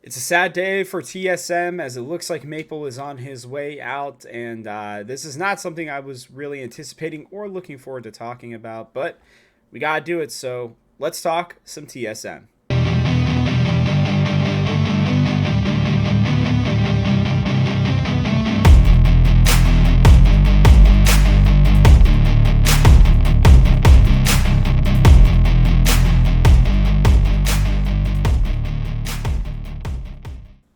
It's a sad day for TSM as it looks like Maple is on his way out, and this is not something I was really anticipating or looking forward to talking about, but we gotta do it, so let's talk some TSM.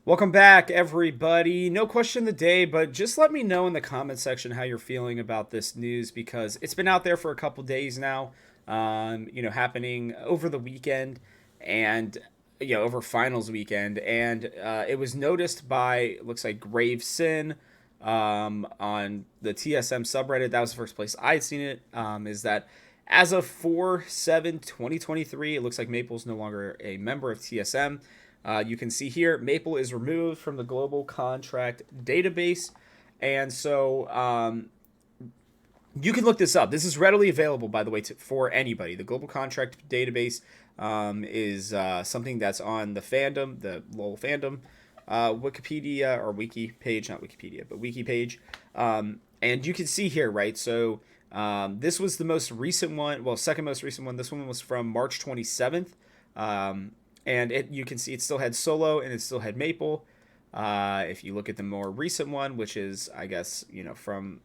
Welcome back, everybody. No question of the day, but just let me know in the comment section how you're feeling about this news because it's been out there for a couple days now. Happening over the weekend and over finals weekend, and it was noticed by looks like Grave Sin on the TSM subreddit. That was the first place I'd seen it. Is that as of 4/7/2023, it looks like Maple's no longer a member of TSM. You can see here, Maple is removed from the global contract database. And so you can look this up. This is readily available, by the way, for anybody. The global contract database is something that's on the fandom, the LOL fandom, Wikipedia or wiki page, not Wikipedia, but wiki page. And you can see here, right? So this was the most recent one. Well, second most recent one. This one was from March 27th. And you can see it still had Solo and it still had Maple. If you look at the more recent one, which is, I guess, from,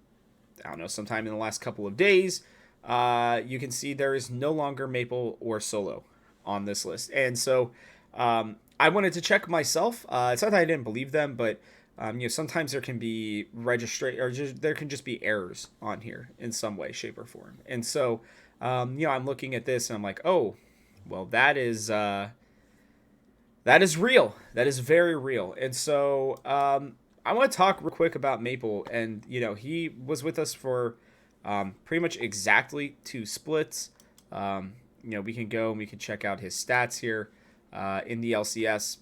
I don't know, sometime in the last couple of days, you can see there is no longer Maple or Solo on this list. And so I wanted to check myself. It's not that I didn't believe them, but sometimes there can be there can just be errors on here in some way, shape, or form. And so, I'm looking at this and I'm like, oh, well, that is real. That is very real. And so I want to talk real quick about Maple. And, he was with us for pretty much exactly 2 splits. We can go and we can check out his stats here in the LCS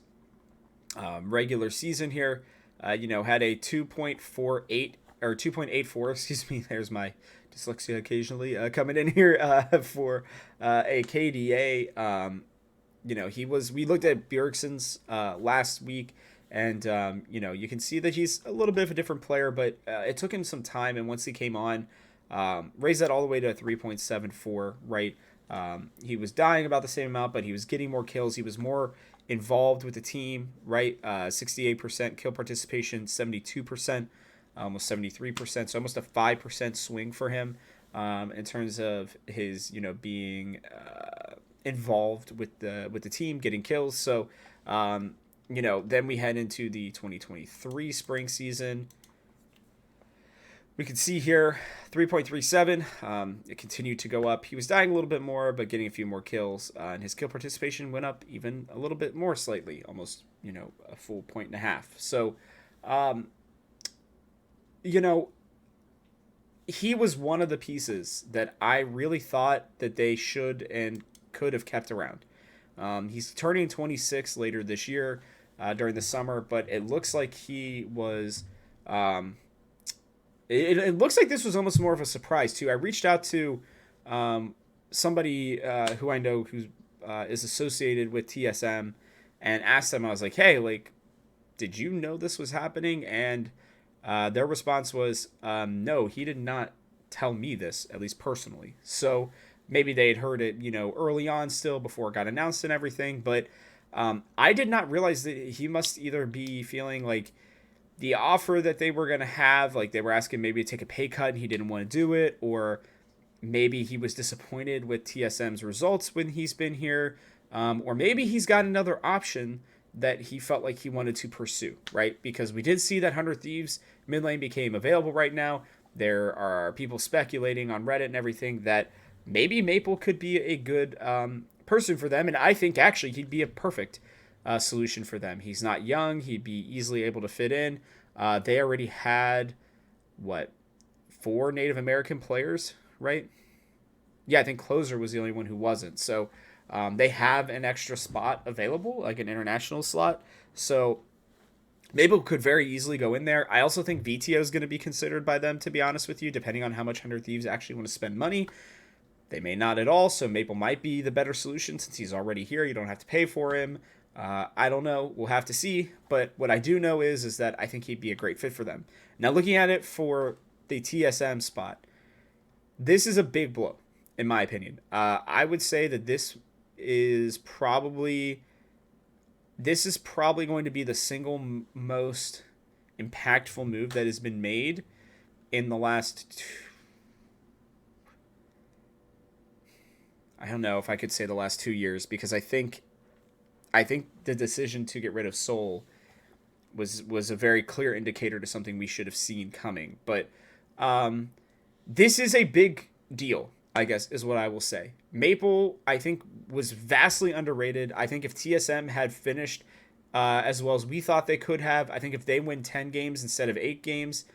regular season here. Had a 2.48 or 2.84, excuse me. There's my dyslexia occasionally coming in here for a KDA. We looked at Bjergsen's last week, and you can see that he's a little bit of a different player, but it took him some time, and once he came on, raised that all the way to a 3.74, right? He was dying about the same amount, but he was getting more kills. He was more involved with the team, right? 68% kill participation, 72%, almost 73%, so almost a 5% swing for him in terms of his, being involved with the team, getting kills. So then we head into the 2023 spring season. We can see here 3.37. It continued to go up. He was dying a little bit more, but getting a few more kills, and his kill participation went up even a little bit more slightly, almost a full 1.5. So he was one of the pieces that I really thought that they should and could have kept around. He's turning 26 later this year during the summer, but it looks like he was it looks like this was almost more of a surprise too. I reached out to somebody who I know who is associated with TSM and asked them, I was like, hey, like, did you know this was happening? And their response was, no, he did not tell me this, at least personally. So maybe they had heard it, early on still before it got announced and everything. But I did not realize that he must either be feeling like the offer that they were going to have, like they were asking maybe to take a pay cut and he didn't want to do it, or maybe he was disappointed with TSM's results when he's been here, or maybe he's got another option that he felt like he wanted to pursue, right? Because we did see that 100 Thieves mid lane became available right now. There are people speculating on Reddit and everything that maybe Maple could be a good person for them, and I think actually he'd be a perfect solution for them. He's not young. He'd be easily able to fit in. They already had, 4 Native American players, right? Yeah, I think Closer was the only one who wasn't. So they have an extra spot available, like an international slot. So Maple could very easily go in there. I also think VTO is going to be considered by them, to be honest with you, depending on how much 100 Thieves actually want to spend money. They may not at all, so Maple might be the better solution since he's already here. You don't have to pay for him. I don't know. We'll have to see. But what I do know is that I think he'd be a great fit for them. Now, looking at it for the TSM spot, this is a big blow, in my opinion. I would say that is probably this is probably going to be the single most impactful move that has been made in the last I don't know if I could say the last 2 years, because I think the decision to get rid of Soul was a very clear indicator to something we should have seen coming. But um, this is a big deal, I guess, is what I will say. Maple, I think, was vastly underrated. I think if TSM had finished as well as we thought they could have, I think if they win 10 games instead of 8 games,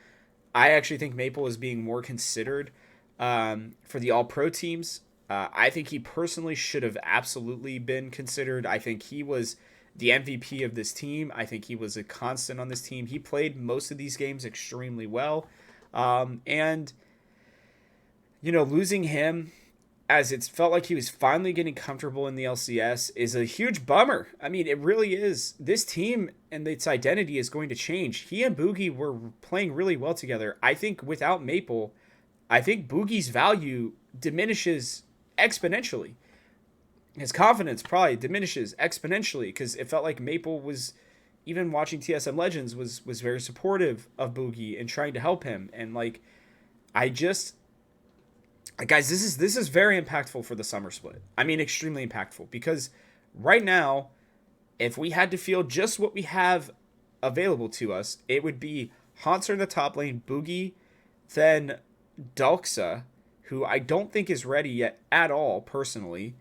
I actually think Maple is being more considered for the All Pro teams. I think he personally should have absolutely been considered. I think he was the MVP of this team. I think he was a constant on this team. He played most of these games extremely well. And, losing him as it's felt like he was finally getting comfortable in the LCS is a huge bummer. I mean, it really is. This team and its identity is going to change. He and Boogie were playing really well together. I think without Maple, I think Boogie's value diminishes exponentially. His confidence probably diminishes exponentially because it felt like Maple was, even watching TSM Legends, was very supportive of Boogie and trying to help him. And I just, guys, this is very impactful for the summer split. I mean, extremely impactful, because right now, if we had to field just what we have available to us, it would be Hansner in the top lane, Boogie, then Dalksa, who I don't think is ready yet at all, personally.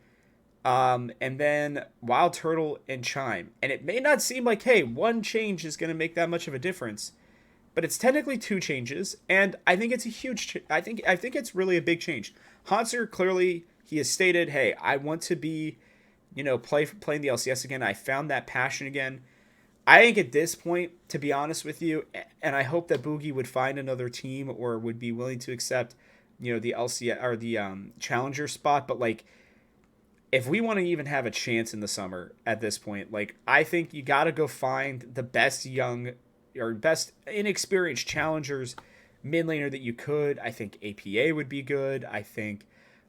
And then Wild Turtle and Chime. And it may not seem like, hey, one change is going to make that much of a difference, but it's technically two changes, and I think it's a huge. I think it's really a big change. Hansner, clearly, he has stated, hey, I want to be, playing the LCS again. I found that passion again. I think at this point, to be honest with you, and I hope that Boogie would find another team or would be willing to accept, the LCS or the challenger spot. But if we want to even have a chance in the summer at this point, I think you got to go find the best young or best inexperienced challengers mid laner that you could. I think APA would be good. I think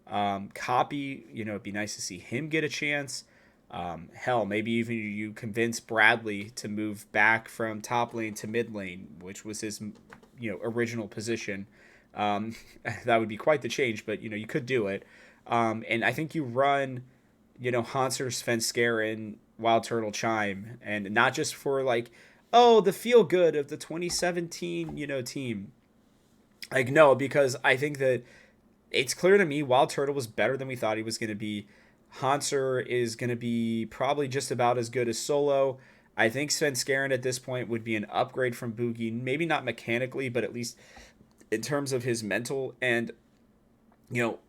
Copy, it'd be nice to see him get a chance. Hell, maybe even you convince Bradley to move back from top lane to mid lane, which was his original position. That would be quite the change, but you could do it. And I think you run, Hansner, Svenskeren, Wild Turtle, Chime, and not just for the feel good of the 2017, team. No, because I think that it's clear to me Wild Turtle was better than we thought he was going to be. Hansner is going to be probably just about as good as Solo. I think Svenskeren at this point would be an upgrade from Boogie, maybe not mechanically, but at least in terms of his mental. And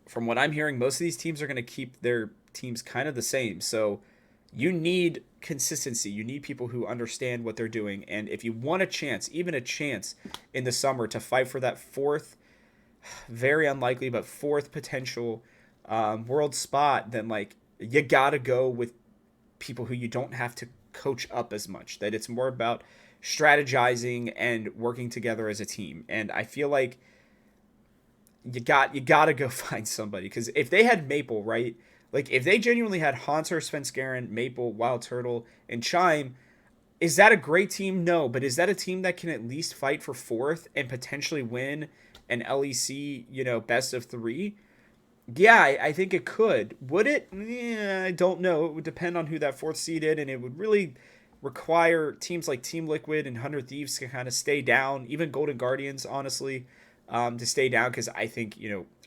from what I'm hearing, most of these teams are going to keep their teams kind of the same. So you need consistency. You need people who understand what they're doing. And if you want a chance, even a chance in the summer to fight for that fourth, very unlikely, but fourth potential world spot, then you got to go with people who you don't have to coach up as much. That it's more about strategizing and working together as a team. And I feel like you got to go find somebody, because if they had Maple, right? If they genuinely had Hansner, Svenskeren, Maple, Wild Turtle, and Chime, is that a great team? No, but is that a team that can at least fight for fourth and potentially win an LEC, best of 3? Yeah, I think it could. Would it? Yeah, I don't know. It would depend on who that fourth seeded, and it would really require teams like Team Liquid and 100 Thieves to kind of stay down, even Golden Guardians, honestly, to stay down, because I think,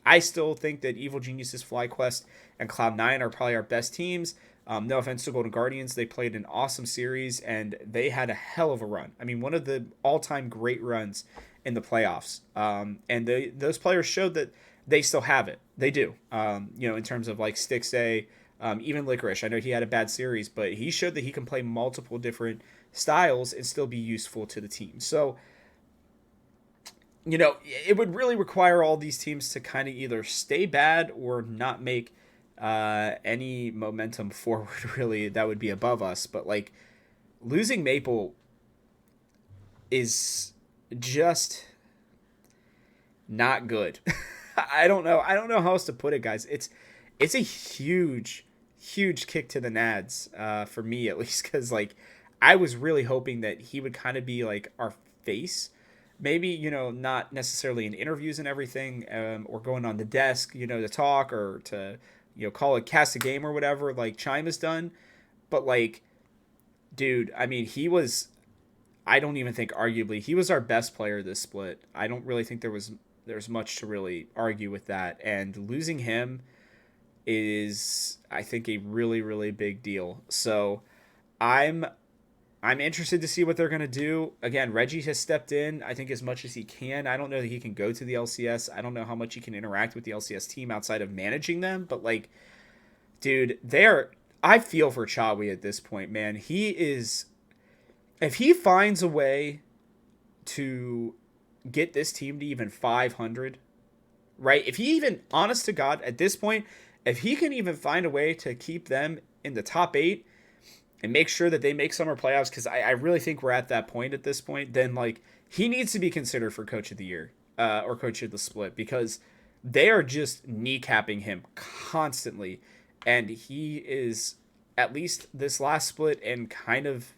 I still think that Evil Geniuses, FlyQuest, and Cloud9 are probably our best teams. No offense to Golden Guardians. They played an awesome series, and they had a hell of a run. I mean, one of the all-time great runs in the playoffs. And those players showed that they still have it. They do. In terms of Stixay, even Licorice. I know he had a bad series, but he showed that he can play multiple different styles and still be useful to the team. So, it would really require all these teams to kind of either stay bad or not make any momentum forward really that would be above us. But like losing Maple is just not good. I don't know. I don't know how else to put it, guys. It's a huge kick to the nads for me at least, because like I was really hoping that he would kind of be like our face. Maybe not necessarily in interviews and everything, or going on the desk, to talk or to call a cast a game or whatever, like Chime has done. But like, dude, I mean, he was. I don't even think arguably he was our best player this split. I don't really think there's much to really argue with that. And losing him is, I think, a really big deal. So I'm I'm interested to see what they're gonna do. Again, Reggie has stepped in, I think, as much as he can. I don't know that he can go to the LCS. I don't know how much he can interact with the LCS team outside of managing them. But like, dude, they're. I feel for Chawi at this point, man. He is. If he finds a way to get this team to even 500, right? If he even, honest to God, at this point, if he can even find a way to keep them in the top 8 and make sure that they make summer playoffs, because I really think we're at that point at this point, then like he needs to be considered for coach of the year, or coach of the split, because they are just kneecapping him constantly. And he is, at least this last split and kind of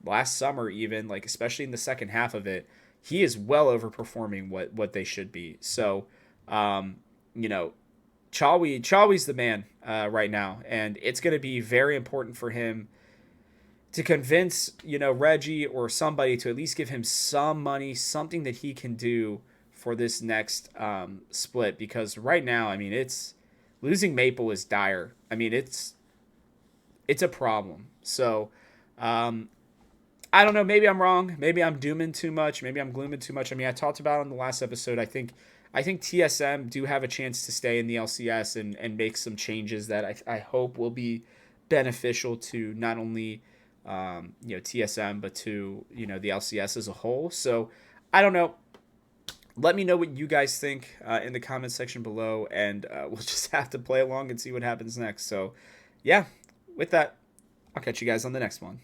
last summer, even, like especially in the second half of it, he is well overperforming what they should be. So, um, you know, Chawi's the man right now, and it's going to be very important for him to convince Reggie or somebody to at least give him some money, something that he can do for this next split. Because right now, I mean, it's losing Maple is dire. I mean, it's a problem. So, I don't know. Maybe I'm wrong. Maybe I'm dooming too much. Maybe I'm glooming too much. I mean, I talked about on the last episode. I think TSM do have a chance to stay in the LCS and make some changes that I hope will be beneficial to not only TSM, but to the LCS as a whole. So I don't know. Let me know what you guys think in the comments section below, and we'll just have to play along and see what happens next. So yeah, with that, I'll catch you guys on the next one.